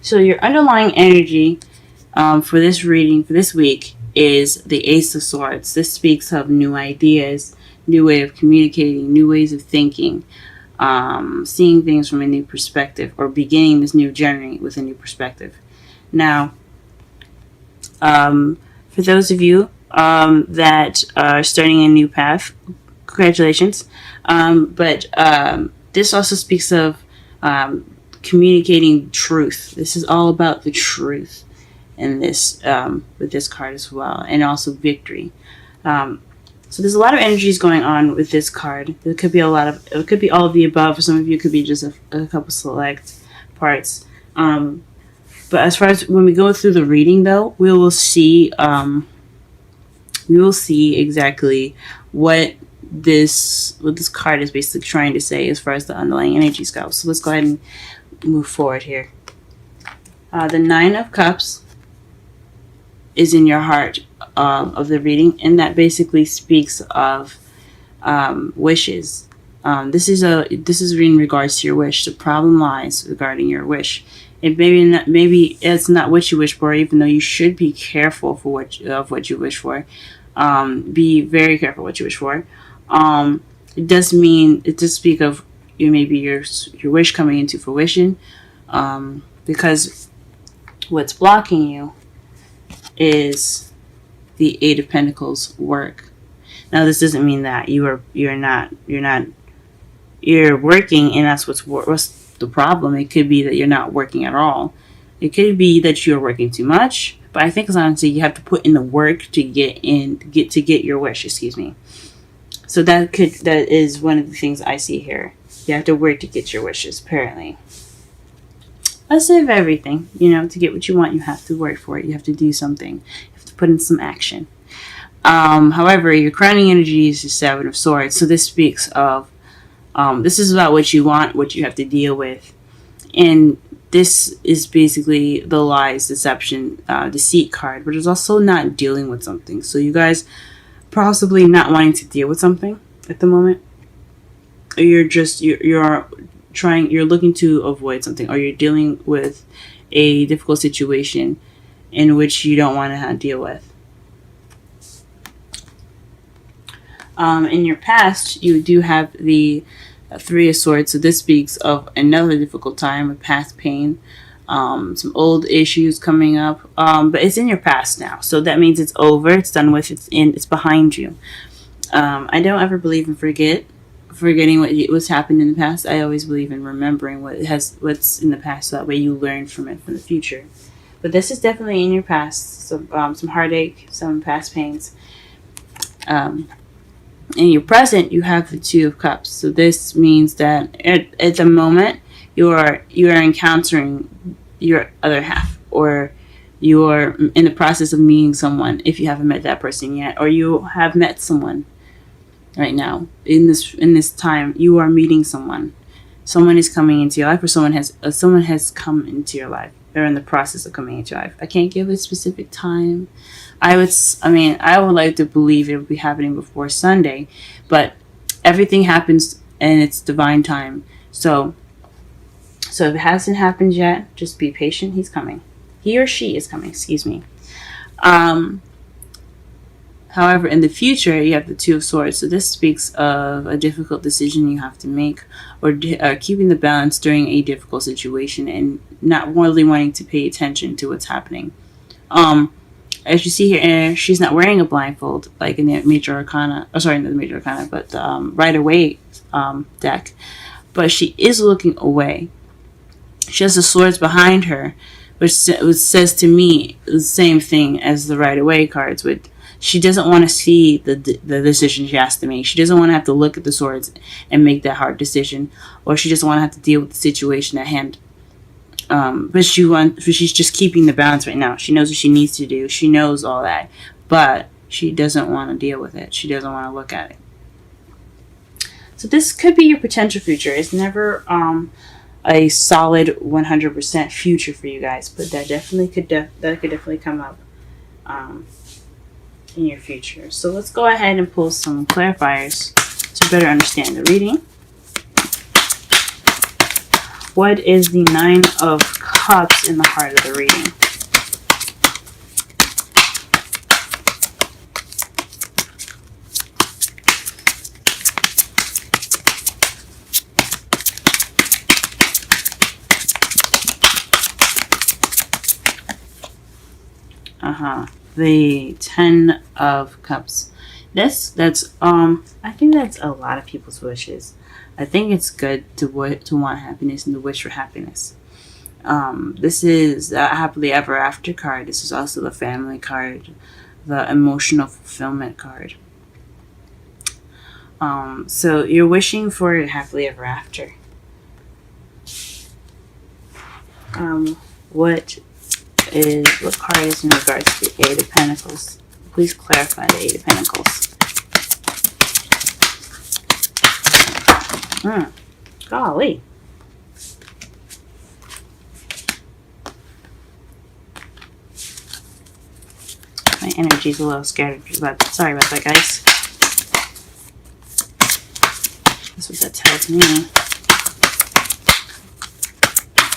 So your underlying energy for this reading for this week is the Ace of Swords. This speaks of new ideas, new way of communicating, new ways of thinking, seeing things from a new perspective, or beginning this new journey with a new perspective. Now, for those of you that are starting a new path, congratulations. But this also speaks of communicating truth. This is all about the truth in this with this card as well, and also victory. So there's a lot of energies going on with this card. It could be it could be all of the above. For some of you, it could be just a couple select parts. But as far as when we go through the reading, though, we will see exactly what this card is basically trying to say as far as the underlying energies go. So let's go ahead and move forward here. The Nine of Cups is in your heart of the reading, and that basically speaks of wishes. This is in regards to your wish. The problem lies regarding your wish. It maybe it's not what you wish for, even though you should be careful for what you wish for. Be very careful what you wish for. It does speak of maybe your wish coming into fruition, because what's blocking you is the Eight of Pentacles work. Now, this doesn't mean that you're working, and that's what's the problem. It could be that you're not working at all. It could be that you're working too much. But I think, honestly, you have to put in the work to get your wish. Excuse me. So that is one of the things I see here. You have to work to get your wishes. Apparently, let's say of everything. To get what you want, you have to work for it. You have to do something. You have to put in some action. However, your crowning energy is the Seven of Swords. So this speaks of this is about what you want, what you have to deal with, and this is basically the lies, deception, deceit card, but it's also not dealing with something. So you guys possibly not wanting to deal with something at the moment, or you're looking to avoid something, or you're dealing with a difficult situation in which you don't want to deal with. In your past, you do have the Three of Swords, so this speaks of another difficult time, of past pain, some old issues coming up, but it's in your past now, so that means it's over, it's done with, it's behind you. I don't ever believe in forgetting what's happened in the past. I always believe in remembering what's in the past, so that way you learn from it for the future. But this is definitely in your past, some heartache, some past pains. In your present, you have the Two of Cups. So this means that at the moment you are encountering your other half, or you are in the process of meeting someone if you haven't met that person yet, or you have met someone right now. In this time, you are meeting someone. Someone is coming into your life, or someone has come into your life. They're in the process of coming into your life. I can't give a specific time. I would like to believe it would be happening before Sunday, but everything happens in its divine time. So if it hasn't happened yet, just be patient. He's coming. He or she is coming. Excuse me. However, in the future, you have the Two of Swords. So this speaks of a difficult decision you have to make, or keeping the balance during a difficult situation, and not really wanting to pay attention to what's happening. As you see here, she's not wearing a blindfold like in the Major Arcana. Oh, sorry, not the Major Arcana, but the Rider-Waite deck. But she is looking away. She has the swords behind her, which says to me the same thing as the Rider-Waite cards. She doesn't want to see the decision she has to make. She doesn't want to have to look at the swords and make that hard decision, or she doesn't want to have to deal with the situation at hand. But she's just keeping the balance right now. She knows what she needs to do. She knows all that, but she doesn't want to deal with it. She doesn't want to look at it. So this could be your potential future. It's never a solid 100% future for you guys, but that could definitely come up in your future. So let's go ahead and pull some clarifiers to better understand the reading. What is the Nine of Cups in the heart of the reading? The Ten of Cups. I think that's a lot of people's wishes. I think it's good to want happiness and to wish for happiness. This is a happily ever after card. This is also the family card, the emotional fulfillment card. So you're wishing for happily ever after. What card is in regards to the Eight of Pentacles? Please clarify the Eight of Pentacles. Golly. My energy's a little scattered, but sorry about that, guys. That's what that tells me.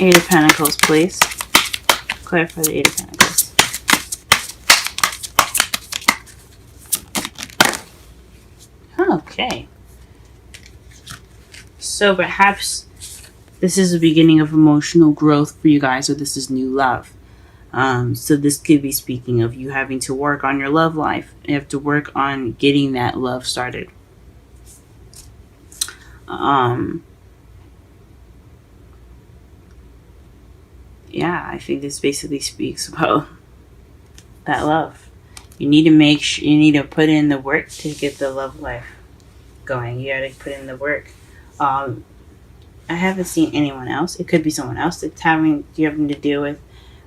Eight of Pentacles, please. Clarify the Eight of Pentacles. Okay. So perhaps this is the beginning of emotional growth for you guys, or this is new love. So this could be speaking of you having to work on your love life. You have to work on getting that love started. Yeah, I think this basically speaks about that love. You need to put in the work to get the love life going. You gotta put in the work. I haven't seen anyone else. It could be someone else that's having to deal with.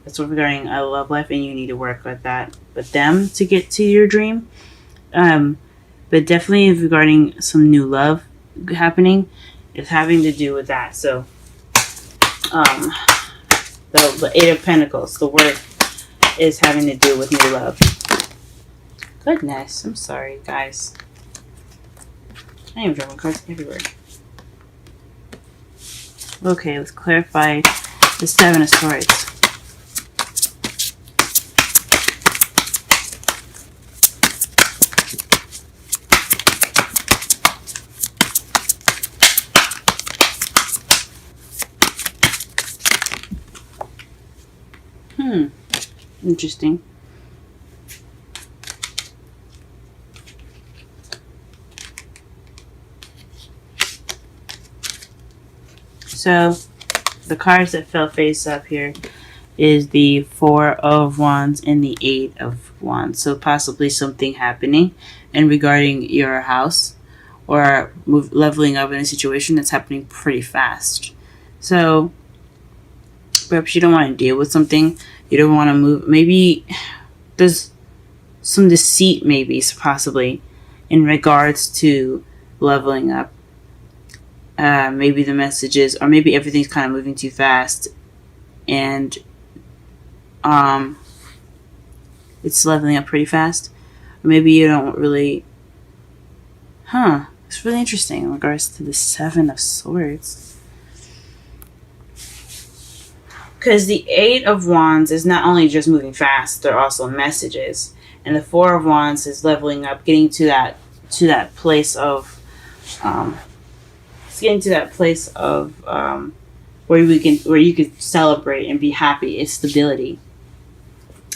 That's regarding a love life, and you need to work with that. But them to get to your dream. But definitely regarding some new love happening, it's having to do with that. So, the Eight of Pentacles, the work is having to do with new love. Goodness, I'm sorry, guys. I am drawing cards everywhere. Okay, let's clarify the Seven of Swords. Interesting. So, the cards that fell face up here is the Four of Wands and the Eight of Wands. So, possibly something happening and regarding your house or leveling up in a situation that's happening pretty fast. So, perhaps you don't want to deal with something. You don't want to move. Maybe there's some deceit, maybe, possibly, in regards to leveling up. Maybe the messages, or maybe everything's kind of moving too fast, and it's leveling up pretty fast. Or maybe you don't really. It's really interesting in regards to the Seven of Swords. Because the Eight of Wands is not only just moving fast, they're also messages. And the Four of Wands is leveling up, getting to that place of where you can celebrate and be happy. It's stability.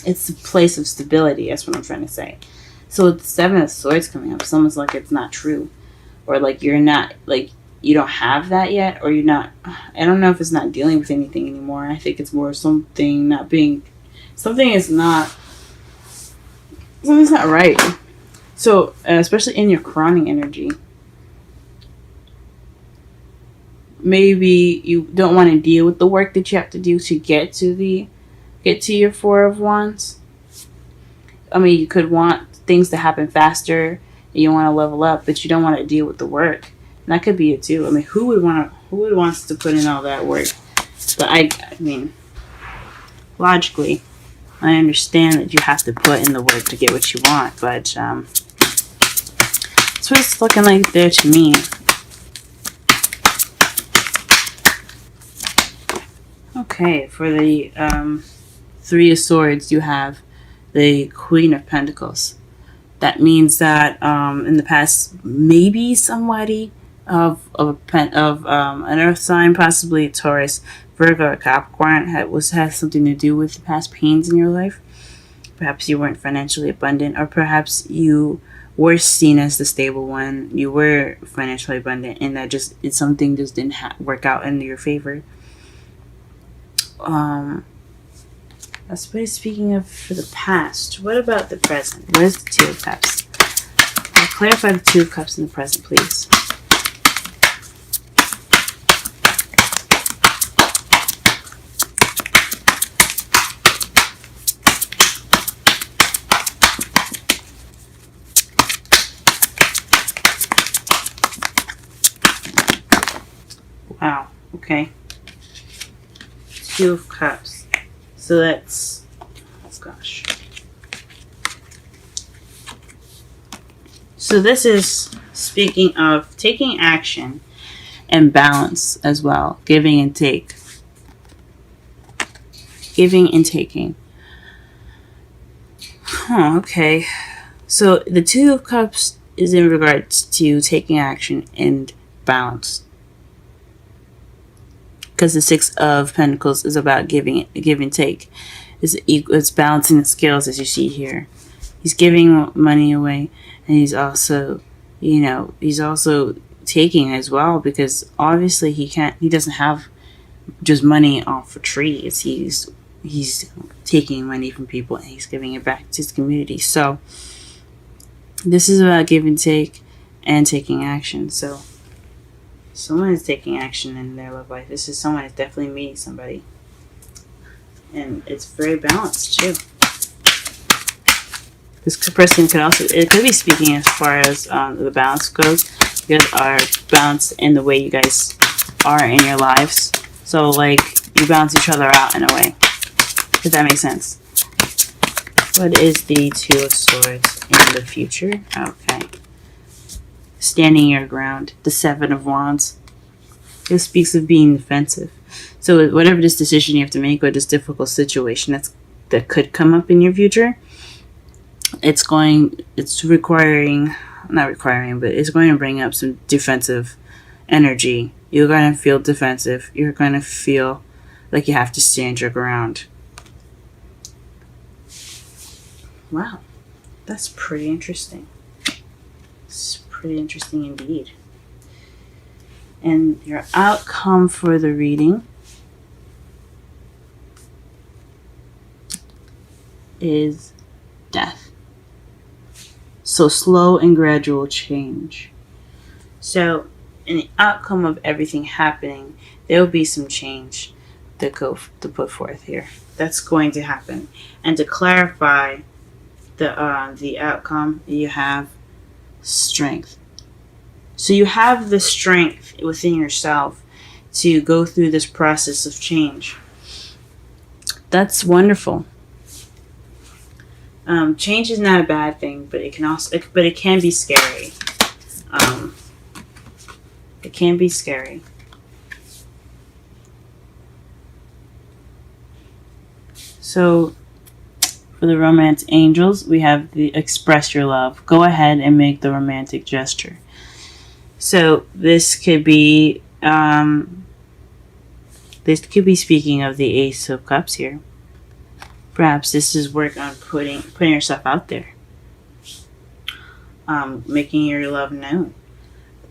It's the place of stability. That's what I'm trying to say. So with the Seven of Swords coming up, someone's like it's not true, or like you're not like. You don't have that yet, or you're not. I don't know if it's not dealing with anything anymore. I think it's more something not right. So, especially in your crowning energy, maybe you don't want to deal with the work that you have to do to get to your Four of Wands. I mean, you could want things to happen faster, and you want to level up, but you don't want to deal with the work. And that could be it too. I mean, who would wants to put in all that work? But I mean, logically, I understand that you have to put in the work to get what you want. But that's what it's looking like there to me. Okay, for the Three of Swords, you have the Queen of Pentacles. That means that in the past, maybe somebody of an Earth sign, possibly a Taurus, Virgo, or Capricorn, has something to do with the past pains in your life. Perhaps you weren't financially abundant, or perhaps you were seen as the stable one. You were financially abundant, and something just didn't work out in your favor. That's what it's speaking of for the past. What about the present? What is the Two of Cups? Clarify the Two of Cups in the present, please. Wow. Okay. Two of Cups. So that's, oh gosh. So this is speaking of taking action and balance as well. Giving and take. Giving and taking. Okay. So the Two of Cups is in regards to taking action and balance. Because the Six of Pentacles is about give and take. It's balancing the scales, as you see here. He's giving money away, and he's also taking as well, because obviously he doesn't have just money off of trees. He's taking money from people and he's giving it back to his community. So this is about give and take and taking action. So someone is taking action in their love life. This is someone is definitely meeting somebody. And it's very balanced too. This person it could be speaking as far as the balance goes. You guys are balanced in the way you guys are in your lives. So like you balance each other out in a way. If that makes sense. What is the Two of Swords in the future? Okay. Standing your ground. The Seven of Wands. It speaks of being defensive. So whatever this decision you have to make, or this difficult situation that could come up in your future, it's going to bring up some defensive energy. You're going to feel defensive. You're going to feel like you have to stand your ground. Wow. That's pretty interesting. It's pretty interesting indeed. And your outcome for the reading is death. So slow and gradual change. So in the outcome of everything happening, there will be some change to put forth here. That's going to happen. And to clarify the outcome, you have strength. So you have the strength within yourself to go through this process of change. That's wonderful. Change is not a bad thing, but it can be scary. It can be scary. So for the romance angels, we have the express your love. Go ahead and make the romantic gesture. So this could be speaking of the Ace of Cups here. Perhaps this is work on putting yourself out there, making your love known.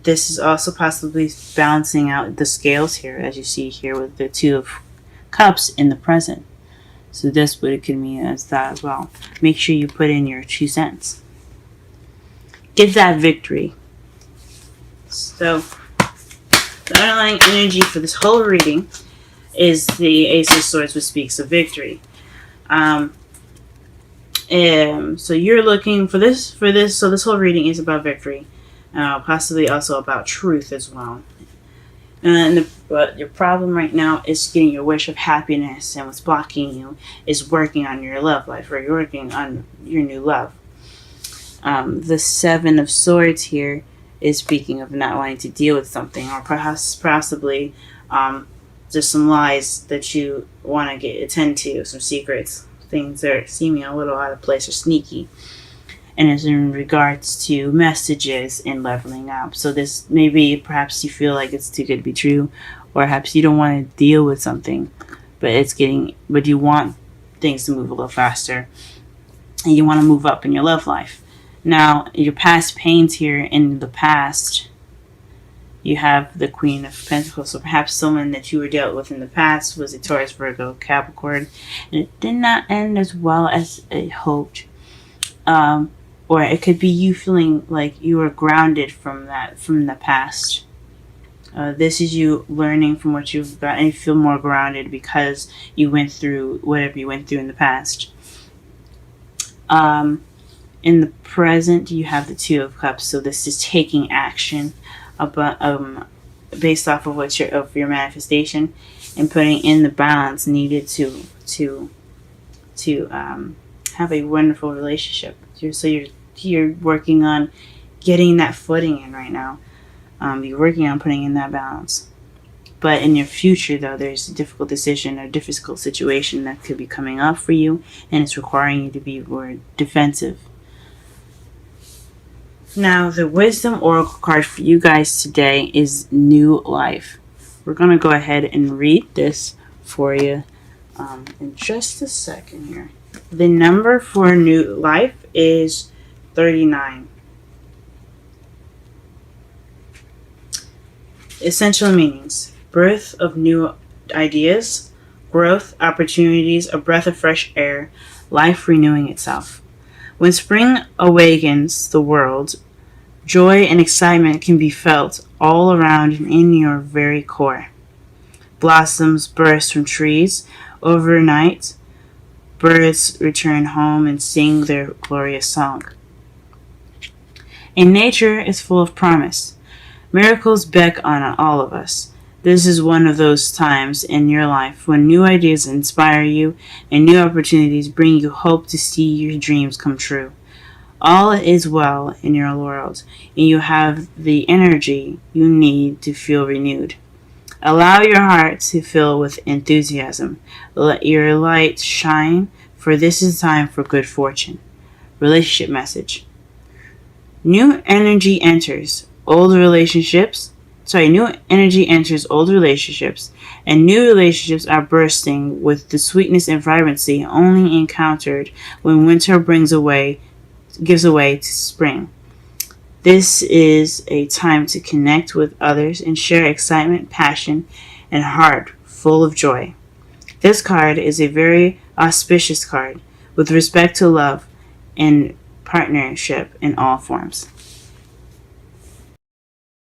This is also possibly balancing out the scales here, as you see here with the Two of Cups in the present. So this what it could mean as that as well. Make sure you put in your 2 cents. Get that victory. So the underlying energy for this whole reading is the Ace of Swords, which speaks of victory. So you're looking for this. So this whole reading is about victory, possibly also about truth as well. But your problem right now is getting your wish of happiness, and what's blocking you is working on your love life, or you're working on your new love. The Seven of Swords here is speaking of not wanting to deal with something, or possibly just some lies that you want to get attend to, some secrets, things that are seeming a little out of place or sneaky. And it's in regards to messages and leveling up. So this maybe perhaps you feel like it's too good to be true, or perhaps you don't want to deal with something, but you want things to move a little faster, and you want to move up in your love life. Now, your past pains here in the past, you have the Queen of Pentacles. So perhaps someone that you were dealt with in the past was a Taurus, Virgo, Capricorn, and it did not end as well as it hoped. Or it could be you feeling like you were grounded from the past. This is you learning from what you've got, and you feel more grounded because you went through whatever you went through in the past. In the present, you have the Two of Cups. So this is taking action based off of your manifestation, and putting in the balance needed to have a wonderful relationship. So you're working on getting that footing in right now. You're working on putting in that balance. But in your future, though, there's a difficult decision or difficult situation that could be coming up for you, and it's requiring you to be more defensive. Now, the Wisdom Oracle card for you guys today is New Life. We're going to go ahead and read this for you in just a second here. The number for New Life is 39. Essential meanings: birth of new ideas, growth, opportunities, a breath of fresh air, life renewing itself. When spring awakens the world, joy and excitement can be felt all around and in your very core. Blossoms burst from trees overnight. Birds return home and sing their glorious song. And nature is full of promise. Miracles beckon on all of us. This is one of those times in your life when new ideas inspire you and new opportunities bring you hope to see your dreams come true. All is well in your world, and you have the energy you need to feel renewed. Allow your heart to fill with enthusiasm. Let your light shine, for this is time for good fortune. Relationship message: new energy enters old relationships, and new relationships are bursting with the sweetness and vibrancy only encountered when winter gives away to spring. This is a time to connect with others and share excitement, passion, and heart full of joy. This card is a very auspicious card with respect to love and partnership in all forms.